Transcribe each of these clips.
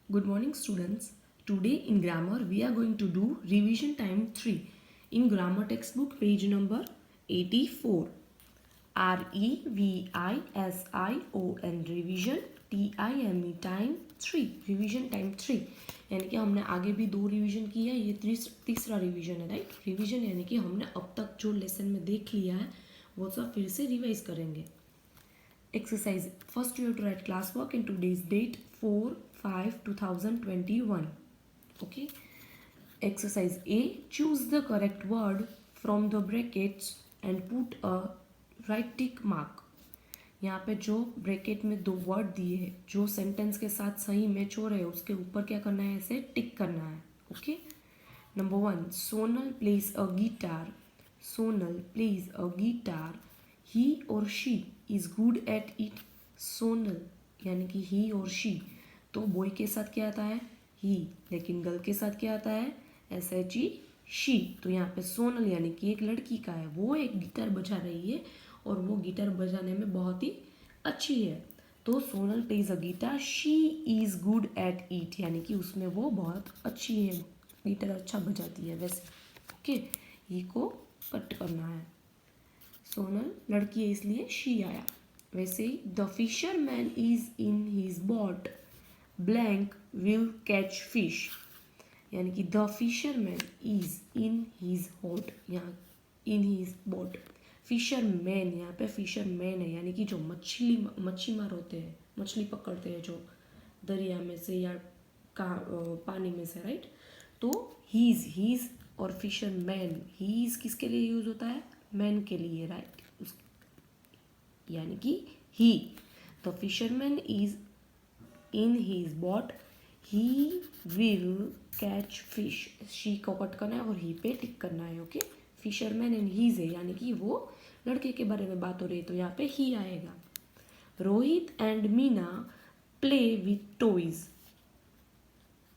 Good morning, students. Today in grammar we are going to do revision time 3 in grammar textbook page number 84. REVISION revision TIME time 3 revision time 3 यानी कि हमने आगे भी 2 revision किया है, ये तीसरा रिवीजन है, राइट। रिवीजन यानी कि हमने अब तक जो लेसन में देख लिया है वो सब फिर से रिवाइज करेंगे। Exercise. First you have to write class work in today's date 4/5/2021. Okay. Exercise A. Choose the correct word from the brackets and put a right tick mark. यहाँ पे जो ब्रैकेट में 2 वर्ड दिए हैं जो सेंटेंस के साथ सही मैच हो रहे हैं उसके ऊपर क्या करना है, ऐसे टिक करना है। Okay. Number 1, Sonal plays a guitar. Sonal plays a guitar. He और she is good at it. Sonal यानी कि ही और शी, तो बॉय के साथ क्या आता है ही, लेकिन गर्ल के साथ क्या आता है SHE शी। तो यहाँ पे सोनल यानी कि एक लड़की का है, वो एक गिटार बजा रही है और वो गिटार बजाने में बहुत ही अच्छी है। तो Sonal plays a guitar, she is good at it यानी कि उसमें वो बहुत अच्छी है, गिटार अच्छा बजाती है वैसे। ओके, ही को कट करना है। सोनल लड़की है इसलिए शी आया। वैसे ही the fisherman is in his boat blank will catch fish, यानी कि the fisherman is in his boat, यहाँ in his boat. Fisherman यहाँ पे फिशर मैन है यानी कि जो मच्छीमार होते हैं, मछली पकड़ते हैं जो दरिया में से या पानी में से, राइट। तो हीज और फिशर मैन, हीज किसके लिए यूज होता है, मैन के लिए, राइट। यानी कि he, the fisherman is in his boat, he will catch fish. She को कट करना है और ही पे टिक करना है। ओके, फिशरमैन एंड हीज है यानी कि वो लड़के के बारे में बात हो रही है, तो यहाँ पे ही आएगा। Rohit and Meena play with toys.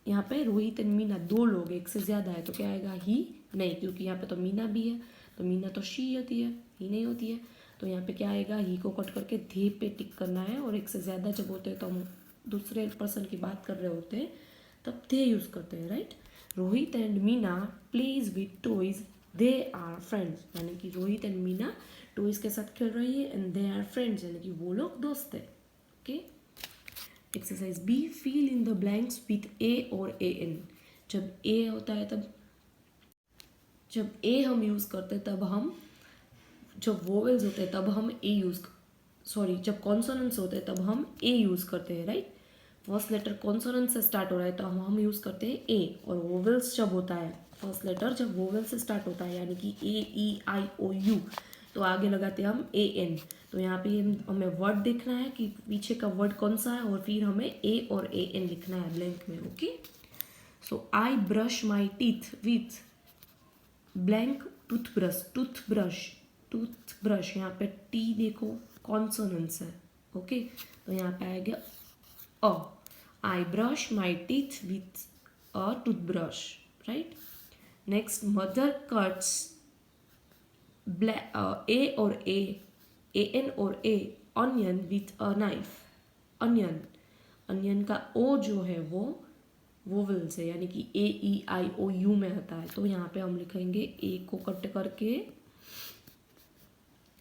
यहाँ पे रोहित एंड मीना 2 लोग, एक से ज़्यादा है, तो क्या आएगा ही नहीं, क्योंकि यहाँ पे तो मीना भी है, तो मीना तो शी होती है, ही नहीं होती है। तो यहाँ पे क्या आएगा, ही को कट करके धे पे टिक करना है, और एक से ज़्यादा जब होते हैं तो हम दूसरे पर्सन की बात कर रहे होते हैं तब धे यूज़ करते हैं, right. Rohit and Meena plays with toys, they are friends, यानी कि रोहित एंड मीना टॉयज के साथ खेल रही है, एंड दे आर फ्रेंड्स यानी कि वो लोग दोस्त है। Okay. Exercise B, fill in the blanks with a और AN। जब ए होता है तब, जब ए हम यूज़ करते हैं तब हम, जब वोवेल्स होते हैं तब हम जब कॉन्सोनेंट्स होते हैं तब हम ए यूज़ करते हैं, राइट। फर्स्ट लेटर कॉन्सोनेंट से स्टार्ट हो रहा है तो हम यूज़ करते हैं ए, और वोवेल्स जब होता है, फर्स्ट लेटर जब वोवेल से स्टार्ट होता है यानी कि AEIOU, तो आगे लगाते हैं हम AN। तो यहाँ पे हमें वर्ड देखना है कि पीछे का वर्ड कौन सा है, और फिर हमें ए और AN लिखना है ब्लैंक में। Okay. So I brush my teeth with blank toothbrush. Toothbrush यहाँ पे टी देखो कॉन्सोनेंट्स है। ओके, तो यहाँ पे आएगा a. I brush my teeth with a toothbrush, right. Next, mother cuts a और AN और A onion with a knife. Onion का ओ जो है वो वोवेल्स है यानी कि AEIOU में आता है, तो यहाँ पे हम लिखेंगे ए को कट करके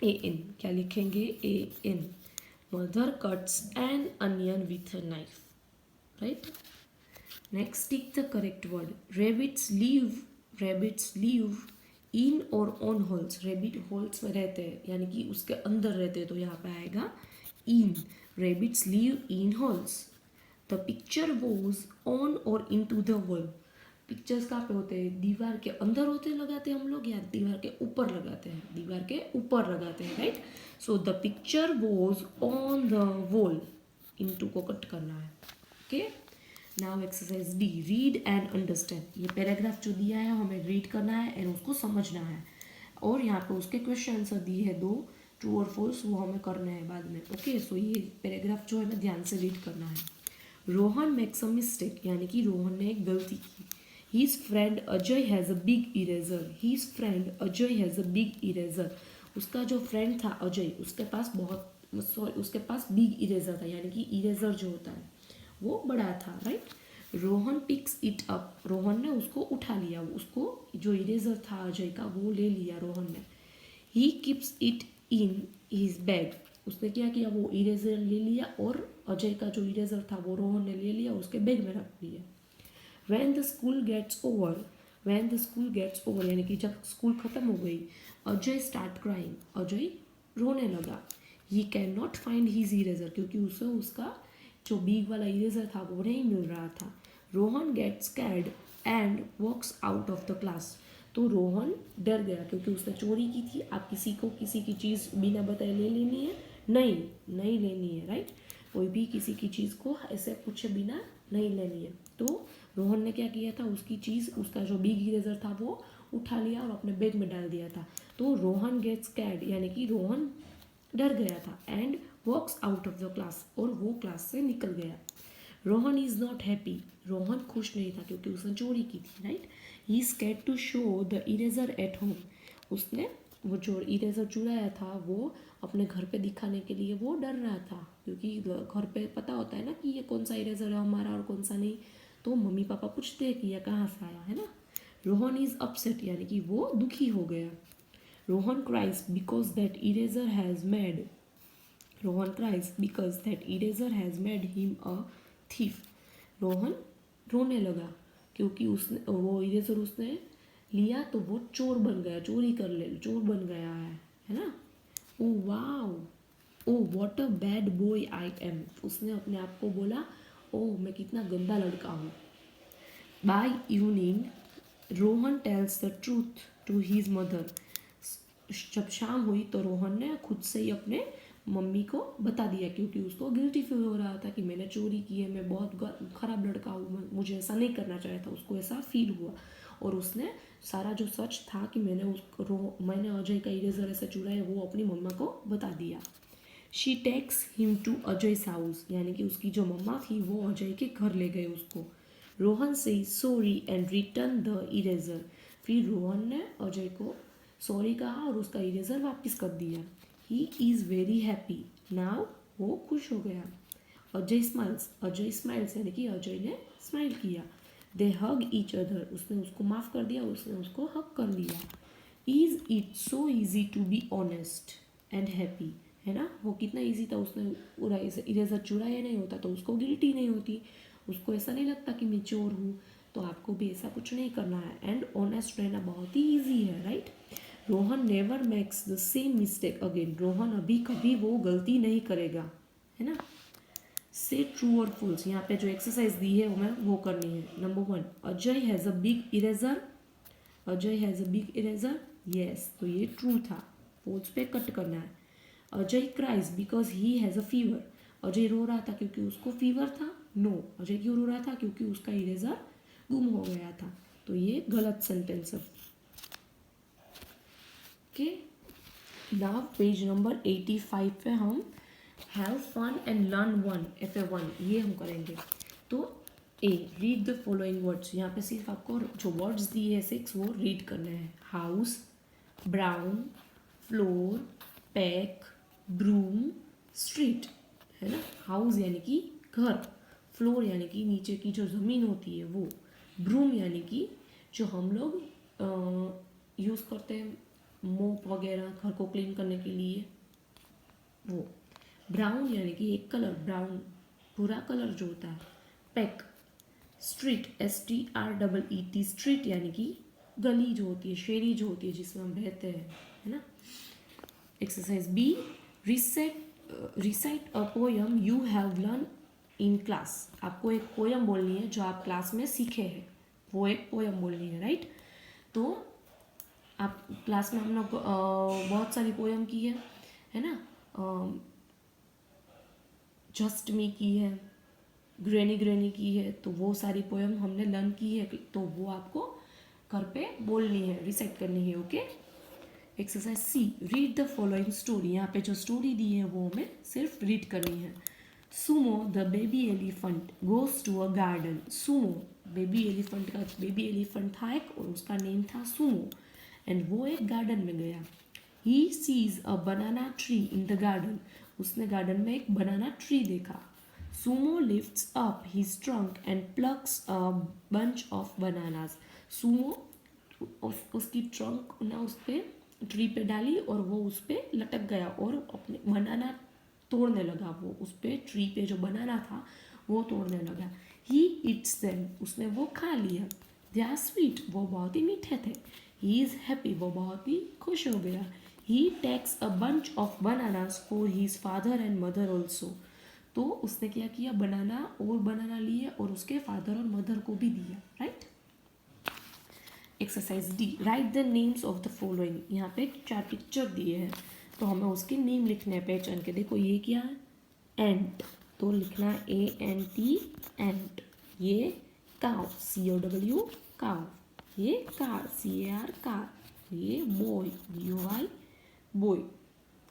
AN। क्या लिखेंगे, AN। Mother cuts an onion with a knife, right. Next, tick the correct word. Rabbits live in और ऑन होल्स। रेबिट होल्स में रहते हैं यानी कि उसके अंदर रहते हैं, तो यहाँ पे आएगा in. Rabbits live in holes. The picture was on और into the wall. Pictures कहाँ पे होते हैं, दीवार के अंदर होते लगाते हैं हम लोग, या दीवार के ऊपर लगाते हैं, दीवार के ऊपर लगाते हैं, right. So the picture was on the wall, into को कट करना है। Okay. Now exercise D, read and understand. ये पैराग्राफ जो दिया है हमें रीड करना है एंड उसको समझना है, और यहाँ पे उसके क्वेश्चन आंसर दिए है 2, ट्रू और फॉल्स, वो हमें करने हैं बाद में। ओके, सो ये पैराग्राफ जो है ना ध्यान से रीड करना है। रोहन मेक्स अ मिस्टेक, यानी कि रोहन ने एक गलती की। His friend Ajay has a big eraser. His friend Ajay has a big eraser. उसका जो फ्रेंड था अजय, उसके पास बिग इरेजर था, यानी कि इरेजर जो होता है वो बड़ा था, right. Rohan picks it up, Rohan ने उसको उठा लिया, उसको जो इरेजर था अजय का वो ले लिया रोहन ने। He keeps it in his bag, उसने क्या किया, वो इरेजर ले लिया और अजय का जो इरेजर था वो रोहन ने ले लिया, उसके बैग में रख दिया। When the school gets over, when the school gets over यानी कि जब स्कूल ख़त्म हो गई, अजय स्टार्ट क्राइंग, अजय रोने लगा। He can not find his eraser, क्योंकि उसे उसका जो बिग वाला इरेजर था वो नहीं मिल रहा था। Rohan gets scared and walks out of the class, तो रोहन डर गया क्योंकि उसने चोरी की थी। आप किसी को किसी की चीज़ बिना बताए ले लेनी है, नहीं नहीं लेनी है, राइट। कोई भी किसी की चीज़ को ऐसे पूछे बिना नहीं लेनी है। तो रोहन ने क्या किया था, उसकी चीज़, उसका जो बिग इरेजर था वो उठा लिया और अपने बैग में डाल दिया था। तो रोहन गेट्स स्कैर्ड यानी कि रोहन डर गया था, and walks out of the class, और वो क्लास से निकल गया। Rohan is not happy, Rohan खुश नहीं था क्योंकि उसने चोरी की थी, right. He scared to show the eraser at home, उसने वो जो इरेजर चुराया था वो अपने घर पे दिखाने के लिए वो डर रहा था, क्योंकि घर पे पता होता है ना कि ये कौन सा इरेजर है हमारा और कौन सा नहीं, तो मम्मी पापा पूछते हैं कि यह कहाँ से आया, है ना। रोहन इज़ अपसेट यानी कि वो दुखी हो गया। Rohan cries because that eraser has made, Rohan cries because that eraser has made him a thief, Rohan रोने लगा क्योंकि उसने वो इरेजर उसने लिया तो वो चोर बन गया, चोरी कर ले, चोर बन गया है ना। Oh wow, oh what a bad boy I am, उसने अपने आप को बोला, ओ मैं कितना गंदा लड़का हूँ। By evening Rohan tells the truth to his mother, जब शाम हुई तो रोहन ने खुद से ही अपने मम्मी को बता दिया, क्योंकि उसको गिल्टी फील हो रहा था कि मैंने चोरी की है, मैं बहुत ख़राब लड़का हूँ, मुझे ऐसा नहीं करना चाहिए था, उसको ऐसा फील हुआ। और उसने सारा जो सच था कि मैंने अजय का इरेजर ऐसा चुराया वो अपनी मम्मा को बता दिया। She takes him to Ajay's house, यानी कि उसकी जो मम्मा थी वो अजय के घर ले गए उसको। रोहन से sorry and return the eraser, फिर रोहन ने अजय को सॉरी कहा और उसका इरेजर वापस कर दिया। He is very happy now, वो खुश हो गया। अजय स्माइल्स यानी कि अजय ने स्माइल किया। दे हग ईच अदर, उसने उसको माफ़ कर दिया, उसने उसको हग कर लिया। Is it so easy to be honest and happy, है ना, वो कितना ईजी था, उसने पूरा इरेजर चुराया नहीं होता तो उसको गिल्टी नहीं होती, उसको ऐसा नहीं लगता कि मैं चोर हूँ। तो आपको भी ऐसा कुछ नहीं करना है, एंड ऑनेस्ट रहना बहुत ही ईजी है, right. Rohan never makes the same mistake again, Rohan अभी कभी वो गलती नहीं करेगा, है ना। से ट्रू और फॉल्स, यहाँ पे जो एक्सरसाइज दी है हमें वो करनी है। Number 1, Ajay has a big eraser, Ajay has a big eraser, yes, तो ये ट्रू था, फॉल्स पे कट करना है। Ajay cries because he has a fever, Ajay रो रहा था क्योंकि उसको फीवर था, नो, अजय क्यों रो रहा था, क्योंकि उसका इरेजर गुम हो गया था, तो ये गलत सेंटेंस है। ओके, नाउ पेज नंबर 85 पे हम have fun and learn one, FA1 ये हम करेंगे। तो A, read the following words, यहाँ पे सिर्फ आपको जो वर्ड्स दिए हैं 6 वो रीड करने हैं। House, brown, floor, pack, broom, street, है ना। हाउस यानी कि घर, फ्लोर यानी कि नीचे की जो ज़मीन होती है वो, ब्रूम यानी कि जो हम लोग यूज़ करते हैं मोप वगैरह घर को क्लीन करने के लिए वो, ब्राउन यानी कि एक कलर, ब्राउन भूरा कलर जो होता है। पैक, स्ट्रीट, STREET, स्ट्रीट यानी कि गली जो होती है, शेरी जो होती है जिसमें हम रहते हैं, है ना। Exercise B, recite a poem you have learn in class, आपको एक पोयम बोलनी है जो आप क्लास में सीखे हैं, वो एक पोयम बोलनी है, राइट। तो आप क्लास में हम लोग बहुत सारी पोयम की है ना, जस्ट मी की है, ग्रैनी ग्रैनी की है, तो वो सारी पोयम हमने लर्न की है, तो वो आपको घर पे बोलनी है, रिसाइट करनी है, okay. Exercise C, read the following story, यहाँ पे जो स्टोरी दी है वो हमें सिर्फ रीड करनी है। Sumo the baby elephant goes to a garden, Sumo baby elephant का बेबी एलिफेंट था एक और उसका नेम था सुमो, एंड वो एक गार्डन में गया। He sees a banana tree in the garden, उसने गार्डन में एक बनाना ट्री देखा। Sumo lifts up his trunk and plucks a bunch of bananas. Sumo उसकी ट्रंक ना उस पर ट्री पे डाली और वो उस पर लटक गया और अपने बनाना तोड़ने लगा. वो उस पर ट्री पे जो बनाना था वो तोड़ने लगा. ही इट्स देम, उसने वो खा लिया. दे आर स्वीट, वो बहुत ही मीठे थे. ही इज़ हैप्पी, वो बहुत ही खुश हो गया. He takes a bunch of bananas for his father and mother also. तो उसने क्या किया, बनाना और बनाना लिए और उसके फादर और मदर को भी दिया. Right. Exercise D, right the names of the following. यहाँ पे 4 पिक्चर दिए हैं तो हमें उसके नेम लिखने हैं पहचान के. देखो ये क्या है, एंट, तो लिखना ANT, एंट. ये काउ, COW, काउ. ये कार, CAR, कार. ये boy, BOY, boy.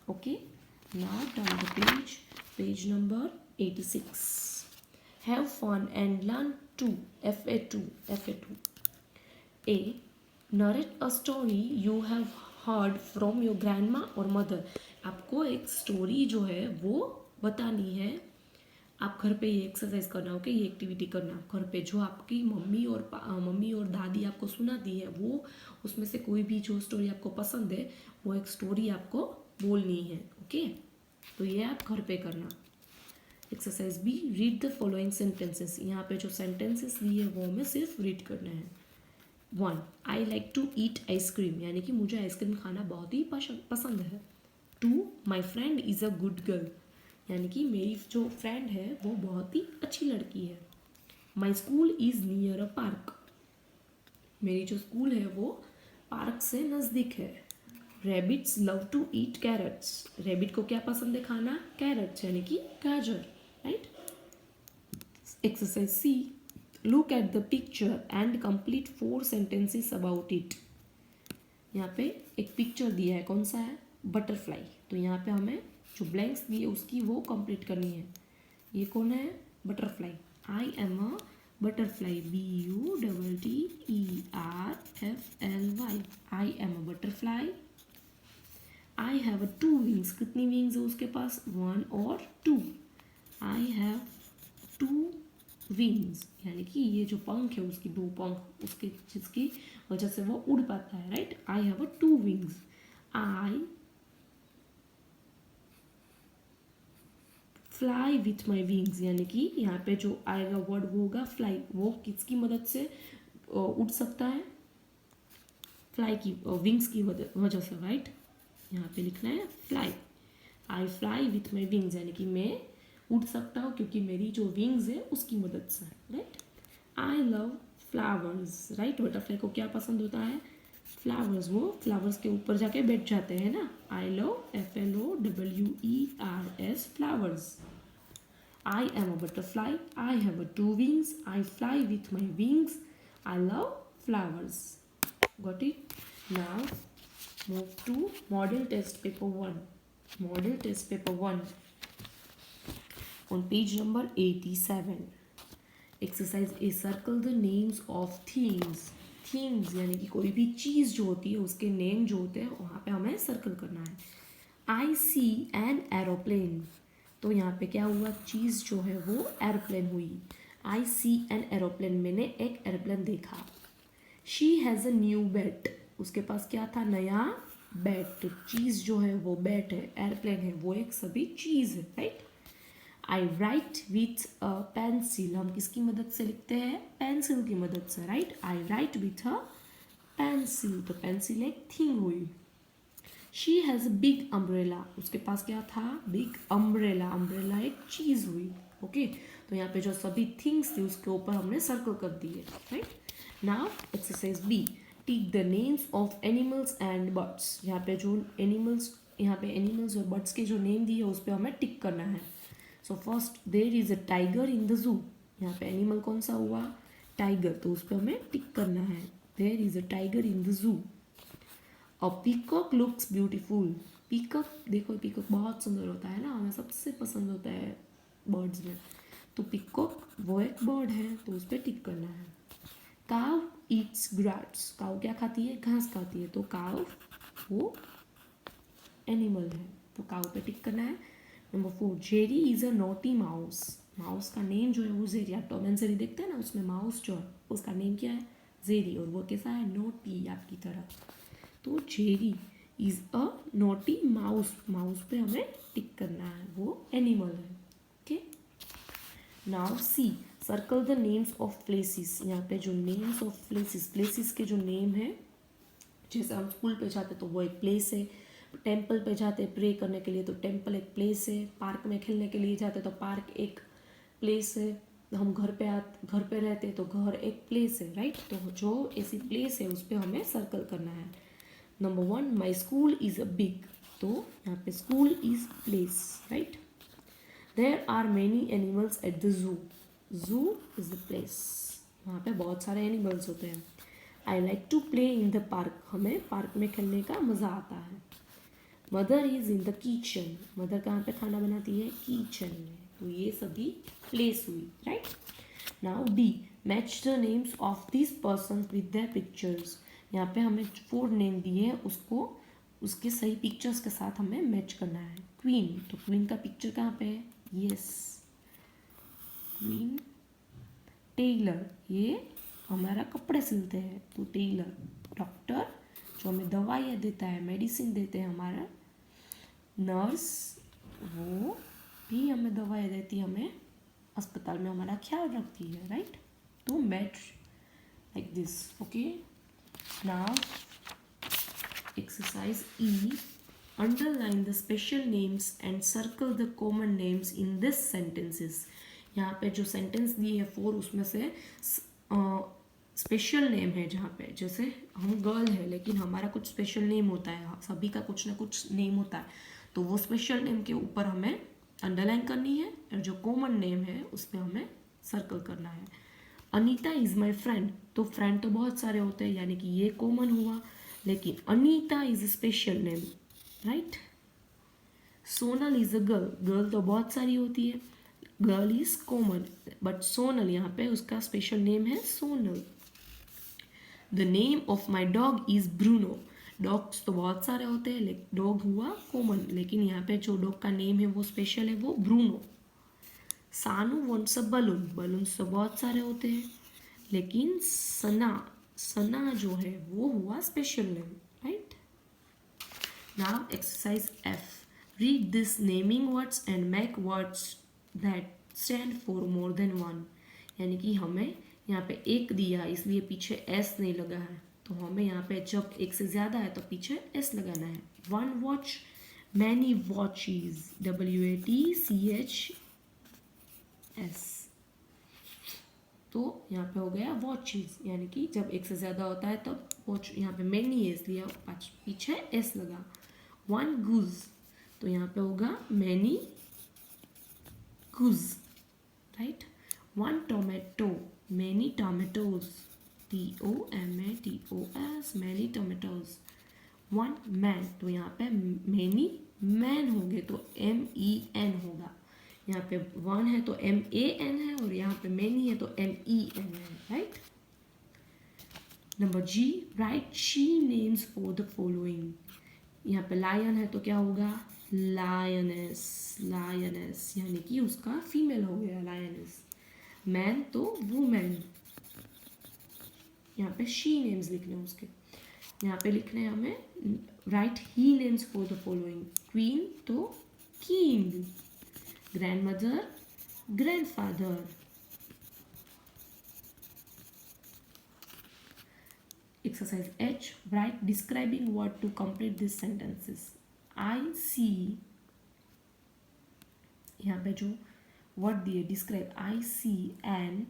Okay. Now turn the page, page number 86. Have fun and learn two, FA2. A. Narrate a story you have heard from your grandma or mother. आपको एक story जो है वो बतानी है. आप घर पे ये एक्सरसाइज करना, ओके, ये एक्टिविटी करना घर पे. जो आपकी मम्मी और दादी आपको सुनाती है वो, उसमें से कोई भी जो स्टोरी आपको पसंद है वो एक स्टोरी आपको बोलनी है. ओके, तो ये आप घर पे करना. Exercise B, read the following sentences. यहाँ पे जो सेंटेंसेस दिए है वो हमें सिर्फ रीड करना है. 1. I like to eat ice cream, यानी कि मुझे आइसक्रीम खाना बहुत ही पसंद है. 2. My friend is a good girl, यानी कि मेरी जो फ्रेंड है वो बहुत ही अच्छी लड़की है. My school is near a park, मेरी जो स्कूल है वो पार्क से नज़दीक है. Rabbits love to eat carrots, rabbit को क्या पसंद है खाना, कैरेट्स, यानी कि गाजर. Right. Exercise C, look at the picture and complete 4 sentences about it. यहाँ पे एक पिक्चर दिया है, कौन सा है, बटरफ्लाई. तो यहाँ पे हमें जो ब्लैंक्स दिए उसकी वो कंप्लीट करनी है. ये कौन है, butterfly. I am a butterfly, BUTTERFLY. I am a butterfly. I have 2 wings, कितनी विंग्स है उसके पास, 1 और 2. आई हैव 2 विंग्स, यानी कि ये जो पंख है उसकी 2 पंख, उसके जिसकी वजह से वो उड़ पाता है. Right. I have 2 wings. I fly with my wings, यानी कि यहाँ पे जो आएगा वर्ड वो होगा फ्लाई. वो किसकी मदद से उड़ सकता है, फ्लाई की विंग्स की वजह से. राइट. यहाँ पे लिखना है fly. I fly with my wings, यानी कि मैं उड़ सकता हूँ क्योंकि मेरी जो विंग्स है उसकी मदद से. Right. I love flowers. Right. Butterfly को क्या पसंद होता है, फ्लावर्स. वो फ्लावर्स के ऊपर जाके बैठ जाते हैं ना. I love FLOWERS, flowers. I am a butterfly. I have 2 wings. I fly with my wings. I love flowers. Got it. Now move to model test paper 1. Model test paper 1 on page number 87. Exercise A, circle the names of things. Things यानी कि कोई भी चीज़ जो होती है उसके name जो होते हैं वहाँ पे हमें सर्कल करना है. I see an aeroplane. तो यहाँ पे क्या हुआ, चीज़ जो है वो एरोप्लेन हुई. I see an aeroplane, मैंने एक एरोप्लेन देखा. She has a new bat. उसके पास क्या था, नया बैट. तो चीज़ जो है वो बैट है, एयरप्लेन है, वो एक सभी चीज़ है. Right. I right with a pencil, हम किसकी मदद से लिखते हैं, पेंसिल की मदद से. Right. I right with a pencil, तो पेंसिल एक थिंग हुई. She has a big umbrella, उसके पास क्या था, बिग अम्ब्रेला. अम्ब्रेला एक चीज़ हुई. ओके. तो यहाँ पे जो सभी थिंग्स थी उसके ऊपर हमने सर्कल कर दिए. Right. Now exercise B, tick the names of animals and birds. यहाँ पे एनिमल्स और बर्ड्स के जो नेम दिए उस पर हमें टिक करना है. So first, there is a tiger in the zoo. यहाँ पे एनिमल कौन सा हुआ, टाइगर, तो उस पर हमें टिक करना है. There is a tiger in the zoo. A peacock looks beautiful. Peacock, देखो पीकॉक बहुत सुंदर होता है ना, हमें सबसे पसंद होता है बर्ड्स में. तो पीकॉक वो एक बर्ड है तो उस पर टिक करना है. काउ ईट्स ग्रास, काउ क्या खाती है, घास खाती है. तो काउ वो एनिमल है तो काउ पे टिक करना है. Number 4, Jerry is a naughty mouse. Mouse का नेम जो है वो जेरी, आप टॉम एंड जेरी देखते हैं ना, उसमें माउस जो है उसका नेम क्या है, जेरी, और वो कैसा है, नोटी आपकी तरह। तो Jerry is a naughty mouse, mouse पे हमें टिक करना है, वो एनिमल है। Okay, now see, circle the names of places. यहाँ पे जो नेम्स ऑफ प्लेसेस, प्लेसेस के जो नेम है, जैसे हम स्कूल पे जाते तो वो एक प्लेस है, टेंपल पे जाते प्रे करने के लिए तो टेंपल एक प्लेस है, पार्क में खेलने के लिए जाते तो पार्क एक प्लेस है, हम घर पे रहते तो घर एक प्लेस है, राइट। तो जो ऐसी प्लेस है उस पर हमें सर्कल करना है। Number 1, my school is a big, तो यहाँ पे school is place, right. There are many animals at the zoo, zoo is the place, वहाँ पे बहुत सारे एनिमल्स होते हैं। I like to play in the park, हमें पार्क में खेलने का मज़ा आता है। Mother is in the kitchen, mother कहाँ पे खाना बनाती है, किचन में। तो ये सभी प्लेस हुई, right. Now D, match the names of this person with their pictures. यहाँ पे हमें 4 नेम दिए हैं, उसको उसके सही पिक्चर्स के साथ हमें मैच करना है। क्वीन, तो क्वीन का पिक्चर कहाँ पे है, यस, क्वीन। टेलर, ये हमारा कपड़े सिलते हैं तो टेलर। डॉक्टर, जो हमें दवाइयाँ देता है, मेडिसिन देते हैं हमारा। नर्स, वो भी हमें दवाइयाँ देती है, हमें अस्पताल में हमारा ख्याल रखती है, राइट। तो match like this, okay. Now exercise E, underline the special names and circle the common names in this sentences. यहाँ पे जो सेंटेंस दिए है 4, उसमें से स्पेशल नेम है, जहाँ पे जैसे हम गर्ल है लेकिन हमारा कुछ स्पेशल नेम होता है, सभी का कुछ ना कुछ नेम होता है, तो वो स्पेशल नेम के ऊपर हमें अंडरलाइन करनी है, और जो कॉमन नेम है उस पर हमें सर्कल करना है। अनीता इज़ माई फ्रेंड, तो फ्रेंड तो बहुत सारे होते हैं, यानी कि ये कॉमन हुआ, लेकिन Anita is a special name, right. Sonal is a girl, girl तो बहुत सारी होती है, girl is common, but Sonal यहाँ पे उसका स्पेशल नेम है Sonal. The name of my dog is Bruno, dogs तो बहुत सारे होते हैं, डॉग हुआ कॉमन, लेकिन यहाँ पे जो डॉग का नेम है वो स्पेशल है, वो ब्रूनो। सानू वॉन्ट्स अ बलून, बलून्स तो बहुत सारे होते हैं, लेकिन सना, सना जो है वो हुआ special name, right. Now exercise F, read this naming words and make words that stand for more than one. यानी कि हमें यहाँ पे एक दिया इसलिए पीछे एस नहीं लगा है, तो हमें यहाँ पे जब एक से ज़्यादा है तो पीछे एस लगाना है। 1 वॉच, मैनी वॉचेस, WATCHES, तो यहाँ पे हो गया वॉचेस, यानी कि जब एक से ज़्यादा होता है तब वॉच, यहाँ पे मैनी है इसलिए पीछे एस लगा। 1 गुज, तो यहाँ पे होगा मैनी गुज, right. 1 tomato, many tomatoes, TOMATOS, many tomatoes. 1 man, तो यहाँ पे मैनी मैन होंगे तो MEN होगा, यहाँ पे 1 है तो MAN है, और यहाँ पे मैनी है तो MEN है, right. Number G, write she names for the following. यहाँ पे लायन है तो क्या होगा, लायनेस, लायनेस, यानी कि उसका फीमेल हो गया लायनेस। मैन तो वुमेन, यहाँ पे शी नेम्स लिखने हैं उसके, यहाँ पे लिखने हैं हमें write he names for the following. Queen तो king, grandmother grandfather. Exercise H, write describing word to complete these sentences. I see, यहाँ पे जो वर्ड दिए describe, I see an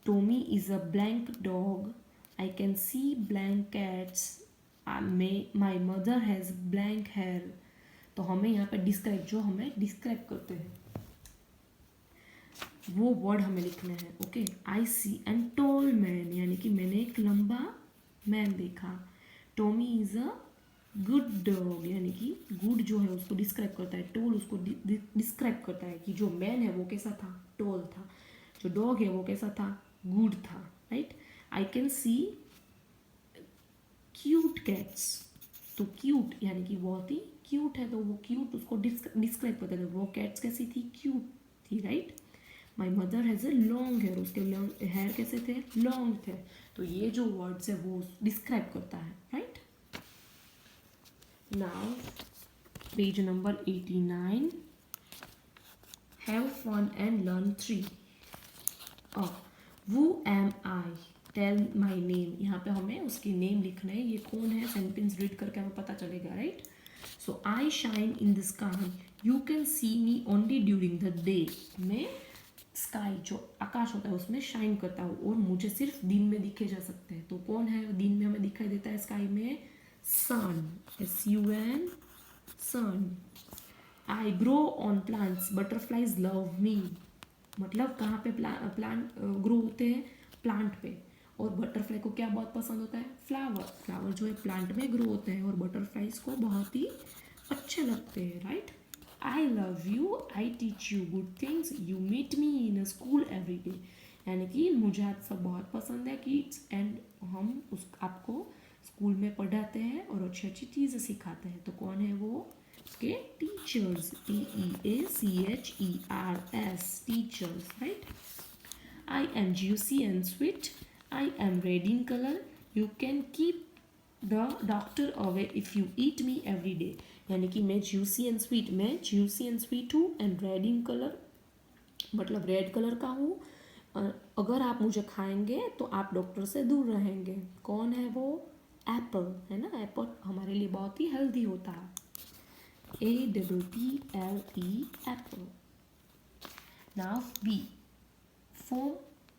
Tommy is a blank dog, I can see blank cats, my mother has blank hair. तो हमें यहाँ पे describe, जो हमें डिस्क्राइब करते हैं वो वर्ड हमें लिखने हैं, ओके। आई सी एन टॉल मैन, यानी कि मैंने एक लंबा मैन देखा। Tommy is a good dog, यानी कि गुड जो है उसको डिस्क्राइब करता है, टॉल उसको डिस्क्राइब करता है कि जो मैन है वो कैसा था, टॉल था, जो डॉग है वो कैसा था, गुड था, right. I can C cute cats, तो क्यूट यानी कि बहुत ही क्यूट है तो वो क्यूट उसको डिस्क्राइब करते थे, वो कैट्स कैसी थी, क्यूट थी, right. My mother has a long hair, उसके लॉन्ग हेयर कैसे थे, लॉन्ग थे। तो ये जो वर्ड्स है वो डिस्क्राइब करता है, right. Now page number 89, have fun and learn 3। Who am I, tell my name, यहाँ पे हमें उसकी नेम लिखना है, ये कौन है, सेंटेंस रीड करके हमें पता चलेगा, right. So I shine in the sky, you can see me only during the day. मैं स्काई जो आकाश होता है उसमें शाइन करता हूँ और मुझे सिर्फ दिन में दिखे जा सकते हैं। तो कौन है दिन में हमें दिखाई देता है स्काई में, sun, SUN, sun. I grow on plants, butterflies love me, मतलब कहाँ पे प्लांट ग्रो होते हैं, प्लांट पे। और बटरफ्लाई को क्या बहुत पसंद होता है, फ्लावर, फ्लावर जो है प्लांट में ग्रो होते हैं और बटरफ्लाइज को बहुत ही अच्छे लगते हैं, right. I love you, I teach you good things, you meet me in school every day, यानी कि मुझे आप सब बहुत पसंद है किड्स एंड हम उस आपको स्कूल में पढ़ाते हैं और अच्छी अच्छी चीज़ें सिखाते हैं। तो कौन है वो, उसके teachers, TEACHERS, teachers, right. I am juicy and sweet, I am red in color, you can keep the doctor away if you eat me every day, यानी कि मैं juicy and sweet, मैं juicy and sweet हूँ and red in color मतलब red colour का हूँ, अगर आप मुझे खाएंगे तो आप डॉक्टर से दूर रहेंगे। कौन है वो, एप्पल, है ना, एप्पल हमारे लिए बहुत ही हेल्दी होता है, APPLE, Apple. Now B, form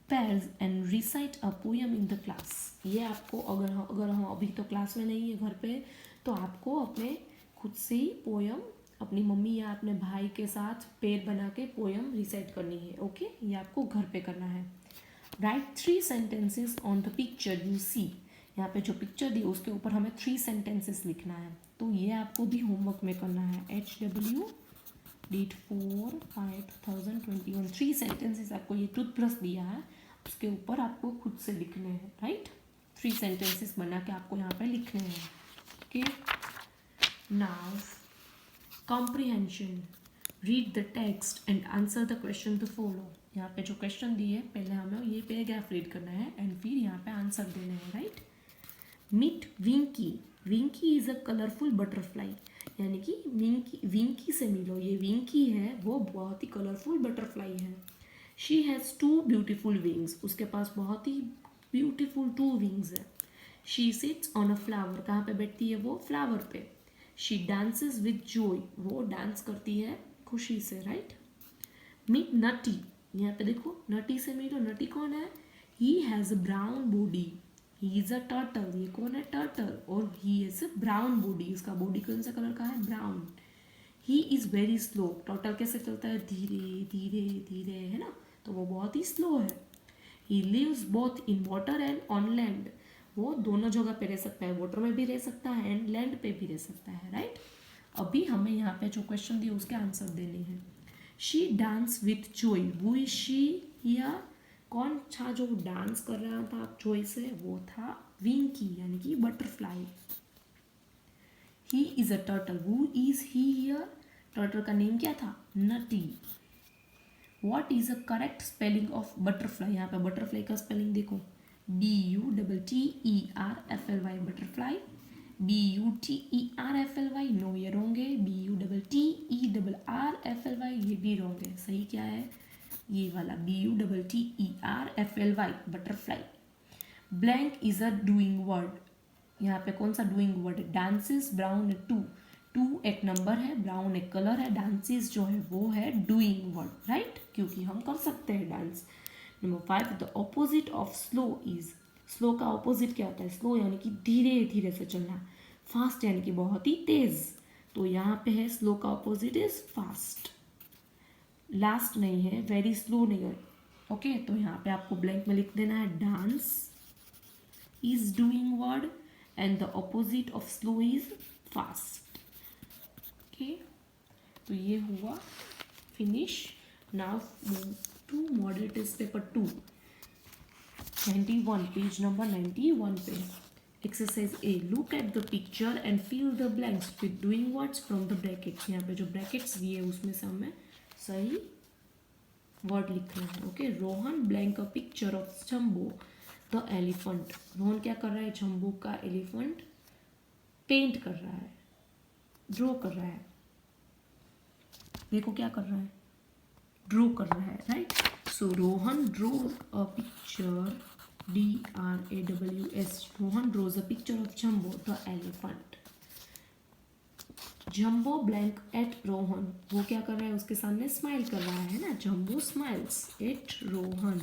pairs and recite a poem in the class। ये आपको अगर हम अभी तो क्लास में नहीं है घर पे, तो आपको अपने खुद से ही पोयम अपनी मम्मी या अपने भाई के साथ पेयर बना के पोयम रिसाइट करनी है, ओके। ये आपको घर पे करना है। Write 3 sentences on the picture you see, यहाँ पे जो पिक्चर दी उसके ऊपर हमें 3 sentences लिखना है। तो ये आपको भी होमवर्क में करना है। HW डेट 4/5/2021, 3 sentences आपको ये टूथब्रश दिया है उसके ऊपर आपको खुद से लिखने हैं, राइट। 3 sentences बना के आपको यहाँ पे लिखने हैं, okay. Now comprehension, read the text and answer the question to follow. यहाँ पे जो क्वेश्चन दिए पहले हमें ये पैराग्राफ रीड करना है एंड फिर यहाँ पे आंसर देना है, right. Meet Winky, Winky is a colourful butterfly, यानी कि विंकी से मिलो, ये विंकी है वो बहुत ही कलरफुल बटरफ्लाई है। शी हैज़ 2 ब्यूटीफुल विंग्स, उसके पास बहुत ही ब्यूटीफुल 2 विंग्स है। She sits on a flower, कहाँ पे बैठती है वो, फ्लावर पे। शी डांसेस विद जॉय, वो डांस करती है खुशी से, राइट। मीट नटी, यहाँ पे देखो नटी से मिलो, नटी कौन है, ही has a brown body, he is a turtle, ये कौन है, टर्टल, और he is a brown body, इसका बॉडी कौन सा कलर का है, brown. He is very slow, turtle कैसे चलता है, धीरे धीरे धीरे, है ना, तो वो बहुत ही स्लो है। He lives both in water and on land, वो दोनों जगह पे रह सकता है, वाटर में भी रह सकता है एंड लैंड पे भी रह सकता है, राइट। अभी हमें यहाँ पे जो क्वेश्चन दिए उसके आंसर देने हैं। She dance with Joy, who is she, या कौन था जो डांस कर रहा था जॉय से, वो था विंकी यानी कि butterfly. He is a turtle, who is he here, turtle का नेम क्या था, Nutty. What is a correct spelling of butterfly, यहाँ पे बटरफ्लाई का स्पेलिंग देखो, BUTTERFLY, बटरफ्लाई। BUTERFLY, नो ये रॉन्ग है। BUTTERFLY, ये भी रॉन्ग है। सही क्या है, ये वाला BUTTERFLY, butterfly. Blank is a doing word, यहाँ पे कौन सा डूइंग वर्ड है, डांसेस, ब्राउन है 2, 2 एक नंबर है, ब्राउन एक कलर है, डांसेस जो है वो है डूइंग वर्ड, राइट, क्योंकि हम कर सकते हैं dance. Number 5, the opposite of slow is, slow का ऑपोजिट क्या होता है, स्लो यानी कि धीरे धीरे से चलना, फास्ट यानी कि बहुत ही तेज, तो यहाँ पे है स्लो का ऑपोजिट इज फास्ट। लास्ट नहीं है, वेरी स्लो नहीं है, ओके। तो यहाँ पे आपको ब्लैंक में लिख देना है, dance is doing word and the opposite of slow is fast, okay. तो ये हुआ finish. Now to model test paper 2, 91, page number 91 पे। Exercise A, look at the picture and fill the blanks with doing words from the brackets. यहाँ पे जो brackets दिए उसमें से हमें सही वर्ड लिखना है। Okay, Rohan blank a picture of jumbo the elephant. Rohan क्या कर रहा है? जंबो का एलिफेंट पेंट कर रहा है, ड्रॉ कर रहा है। देखो क्या कर रहा है, ड्रॉ कर रहा है, right. So Rohan draw a picture, DRAWS, Rohan draws a picture of jumbo the elephant. Jumbo blank eight Rohan, वो क्या कर रहा है? उसके सामने स्माइल कर रहा है ना, Jumbo smiles at Rohan.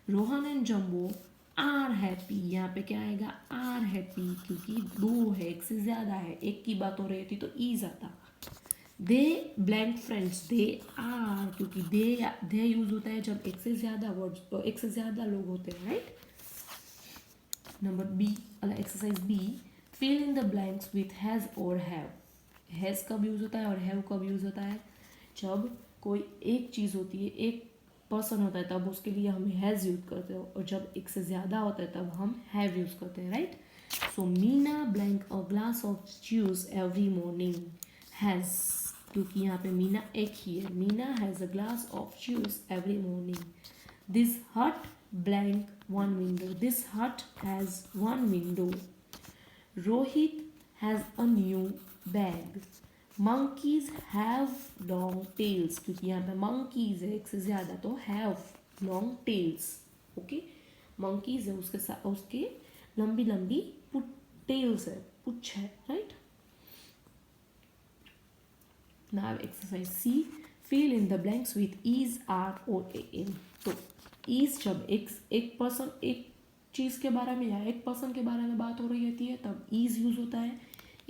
Rohan and Jumbo are happy, यहाँ पे क्या आएगा? आर हैप्पी, क्योंकि दो है, एक से ज्यादा है, एक की बात हो रही थी तो ईज आता। दे ब्लैंक फ्रेंड्स, दे आर, क्योंकि दे यूज होता है जब एक से ज्यादा वर्ड, एक से ज्यादा लोग होते हैं, right. Number B, exercise B, fill in the blanks with has और हैव। हैज कब यूज होता है और हैव कब यूज होता है? जब कोई एक चीज होती है, एक पर्सन होता है, तब उसके लिए हम हैज यूज करते हो, और जब एक से ज्यादा होता है तब हम हैव यूज करते हैं, right. So Meena blank a glass of juice every morning. Has, क्योंकि यहाँ पे मीना एक ही है, Meena has a glass of juice every morning. This hut blank one window, this hut has one window. Rohit has a new bag. Monkeys have long tails, क्योंकि यहाँ पे monkeys है एक से ज्यादा, तो have long tails. Okay, monkeys है, उसके साथ उसके लंबी लंबी टेल्स है, पुच्छ है, right. Now exercise C, fill in the blanks with is, are और एम। तो ईज जब एक पर्सन, एक चीज के बारे में या एक पर्सन के बारे में बात हो रही होती है तब ईज यूज होता है।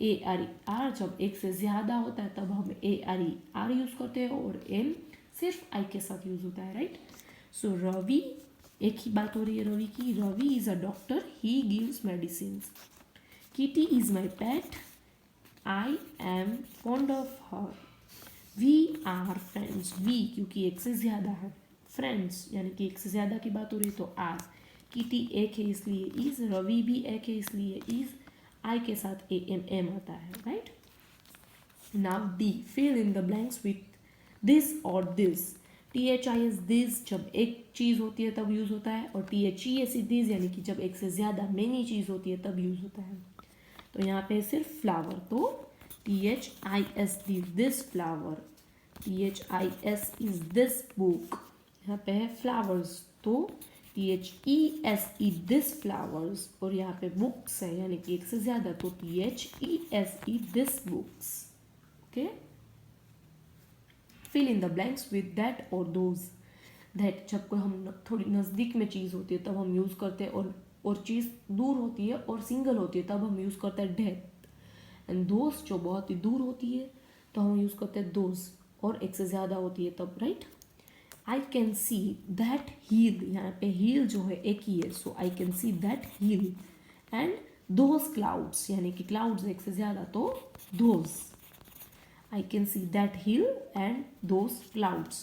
ARE जब एक से ज्यादा होता है तब हम ARE यूज करते हैं, और एम सिर्फ आई के साथ यूज होता है, राइट। सो रवि, एक ही बात हो रही है रवि की। Ravi is a doctor, he gives medicine. Kitty is my pet, I am fond of her. We are friends, we क्योंकि एक से ज्यादा है, फ्रेंड्स यानी कि एक से ज्यादा की बात हो रही है तो आर। किटी एक है इसलिए इज, रवि भी एक है इसलिए इज, आई के साथ एम आता है, right. Now D, fill in the blanks with this और दिस। THIS दिस जब एक चीज होती है तब यूज होता है, और THES दिस यानी कि जब एक से ज्यादा मेनी चीज होती है तब यूज होता है। तो यहाँ पे सिर्फ फ्लावर, तो THIS this flower. THIS is this book, यहाँ पे है फ्लावर्स, तो THESE दिस फ्लावर्स, और यहाँ पे बुक्स है यानी कि एक से ज्यादा, तो THESE this books. Okay, fill in the blanks with that और दोज। दैट जब कोई हम थोड़ी नज़दीक में चीज़ होती है तब हम यूज़ करते हैं, और चीज़ दूर होती है और सिंगल होती है तब हम यूज़ करते हैं डेथ। एंड दोज जो बहुत ही दूर होती है तो हम यूज़ करते हैं दोज, और एक से ज़्यादा होती है तब, right. I can see that hill, यहाँ पे हील जो है एक ही है, so I can see that hill. And those clouds, यानी कि क्लाउड्स एक से ज़्यादा तो those. I can see that hill and those clouds.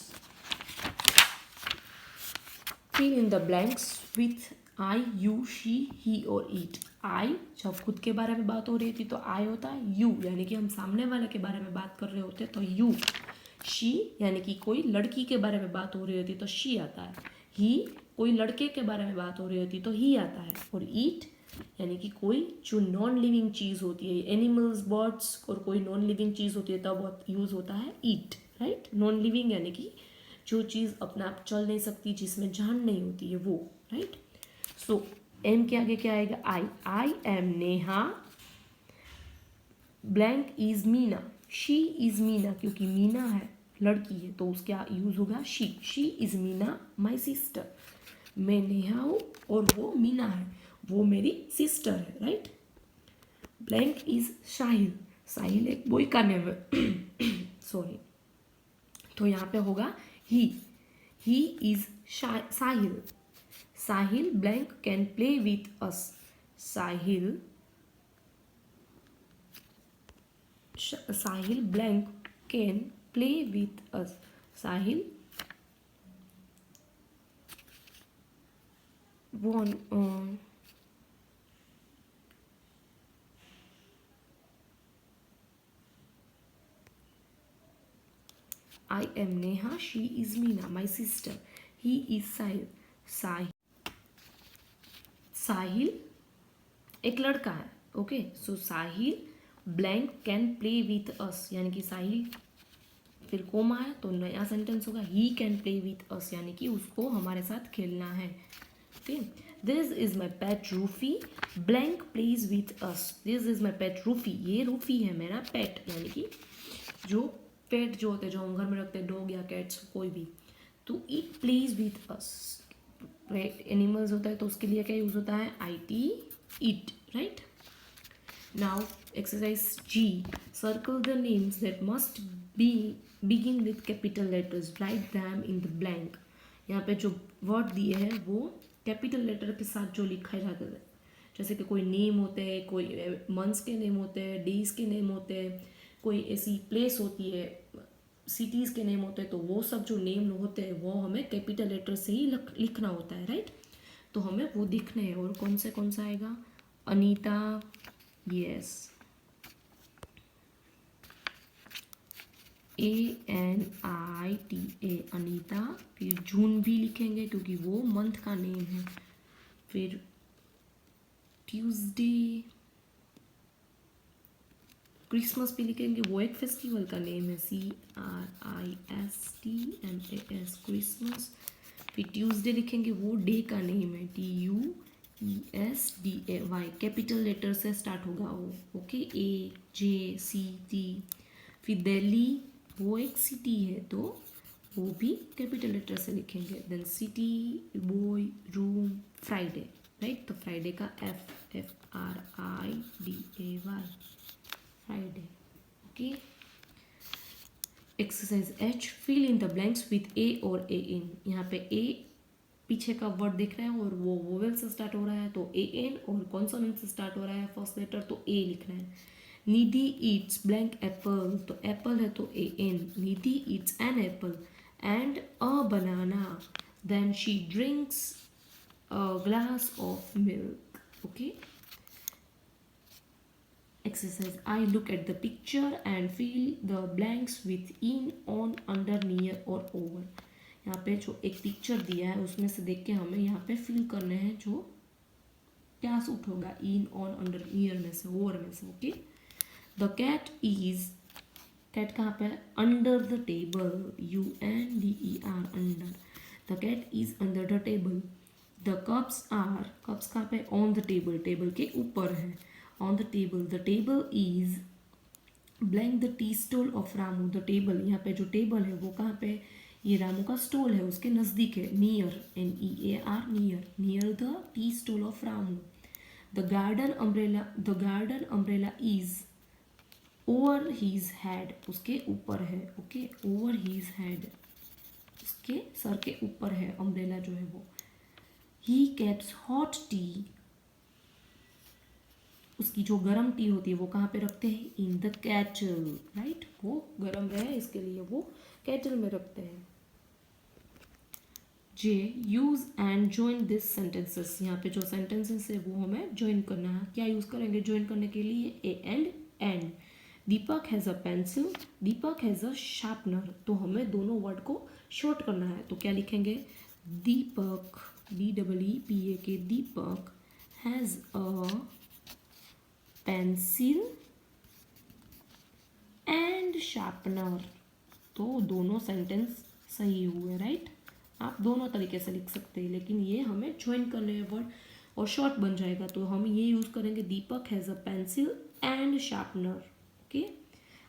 Fill in the blanks with I, you, she, he और it. I जब खुद के बारे में बात हो रही थी तो I होता है, you यानी कि हम सामने वाले के बारे में बात कर रहे होते तो you. She यानी कि कोई लड़की के बारे में बात हो रही होती तो she आता है. He कोई लड़के के बारे में बात हो रही होती तो he आता है. और it यानी कि कोई जो नॉन लिविंग चीज़ होती है, एनिमल्स, बर्ड्स, और कोई नॉन लिविंग चीज़ होती है तब यूज़ होता है ईट, राइट। नॉन लिविंग यानी कि जो चीज़ अपना आप चल नहीं सकती, जिसमें जान नहीं होती है वो, राइट। सो एम के आगे क्या आएगा? I am Neha, blank is Meena, she is Meena, क्योंकि मीना है लड़की है तो उसका यूज होगा she is Meena my sister. मैं नेहा हूँ और वो मीना है, वो मेरी सिस्टर है, राइट। ब्लैंक इज साहिल, साहिल एक बॉय का नेम है सॉरी, तो यहाँ पे होगा he is Sahil. Sahil blank can play with us, Sahil blank can play with us, Sahil I am Neha, she is Meena, my sister. He is Sahil. साहिल एक लड़का है. Okay, so Sahil blank can play with us, यानी कि साहिल फिर coma है तो नया sentence होगा he can play with us, यानी कि उसको हमारे साथ खेलना है. Okay, this is my pet Ruffy, blank plays with us. This is my pet Ruffy, ये रूफी है मेरा पेट, यानी कि जो पेट जो होते हैं जो हम घर में रखते हैं, डॉग या कैट्स कोई भी, तो it plays with us. Animals होता है तो उसके लिए क्या यूज होता है, IT, it, right. Now exercise G, circle the names that must be begin with capital letters, right them in the blank. यहाँ पे जो वर्ड दिए हैं वो कैपिटल लेटर के साथ जो लिखा जाता है, जैसे कि कोई नेम होते हैं, कोई मंथ्स के नेम होते हैं, डेज के नेम होते हैं, कोई ऐसी प्लेस होती है, सिटीज़ के नेम होते हैं, तो वो सब जो नेम होते हैं वो हमें कैपिटल लेटर से ही लिखना होता है, राइट. तो हमें वो दिखने हैं. और कौन सा आएगा, अनीता, यस, ANITA, अनीता. फिर जून भी लिखेंगे क्योंकि वो मंथ का नेम है. फिर ट्यूसडे, क्रिसमस भी लिखेंगे, वो एक फेस्टिवल का नेम है, CRISTMAS, क्रिसमस. फिर ट्यूसडे लिखेंगे, वो डे का नेम है, TUESDAY, कैपिटल लेटर से स्टार्ट होगा वो. Okay, AJCT. फिर दिल्ली, वो एक सिटी है तो वो भी कैपिटल लेटर से लिखेंगे. Then city, boy, room, Friday, right. तो फ्राइडे का FRIDAY, Friday. Okay, exercise H, fill in the blanks with A और AN. यहाँ पे A पीछे का वर्ड दिख रहा है और वो वोवेल से स्टार्ट हो रहा है, तो AN, और कॉन्सोनेंट से स्टार्ट हो रहा है फर्स्ट लेटर, तो A लिखना है. निधि ईट्स ब्लैंक एप्पल, तो एप्पल है तो AN. Nidhi eats an apple and a banana. Then she drinks a glass of milk. Okay, exercise I, look at the picture and fill the blanks with in, on, under, near और over. यहाँ पे जो एक picture दिया है उसमें से देख के हमें यहाँ पे फिल करने हैं जो क्या सूट होगा, इन, ऑन, अंडर, नियर में से, ओवर में से. Okay, the cat is, cat कहाँ पे, under the table, UNDER, under. The cat is under the table. The cups are, cups कहाँ पे, ऑन द टेबल, टेबल के ऊपर है, on the table. The table is blank the tea stall of Ramu. The table, यहाँ पे जो table है वो कहाँ पे, ये रामू का स्टॉल है उसके नज़दीक है, near, NEAR, near, near the tea stall of Ramu. The garden umbrella is over his head, उसके ऊपर है. ओके, over his head, उसके सर के ऊपर है अम्ब्रेला जो है वो. He keeps hot tea, उसकी जो गर्म टी होती है वो कहाँ पे रखते हैं, इन द कैटल, राइट. वो गर्म रहे इसके लिए वो कैटल में रखते हैं. J, use and join this sentences. यहाँ पे जो सेंटेंसेस है वो हमें ज्वाइन करना है. क्या यूज करेंगे ज्वाइन करने के लिए, A and. Deepak has a pencil, Deepak has a sharpener. तो हमें दोनों वर्ड को शॉर्ट करना है, तो क्या लिखेंगे, दीपक, DEEPAK, Deepak has a pencil and sharpener. तो दोनों सेंटेंस सही हुए, राइट. आप दोनों तरीके से लिख सकते हैं, लेकिन ये हमें ज्वाइन करने हैं वर्ड और शॉर्ट बन जाएगा, तो हम ये यूज़ करेंगे, Deepak has a pencil and sharpener. Okay,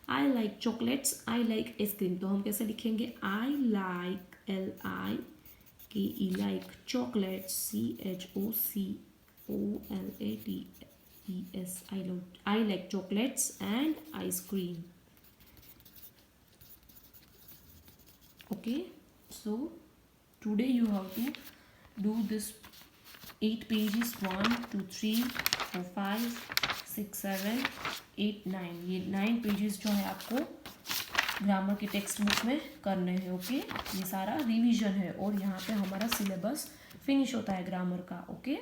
I like chocolates, I like ice cream. तो हम कैसे लिखेंगे, I like, LIKE, like, chocolates, CHOCOLATES, I like chocolates and ice cream. Okay, so today you have to do this 8 pages, 1 2 3 4 5 6 7 8 9. ये 9 pages जो है आपको grammar की text book में करने हैं. ओके, ये सारा रिवीजन है और यहाँ पे हमारा सिलेबस फिनिश होता है ग्रामर का. ओके.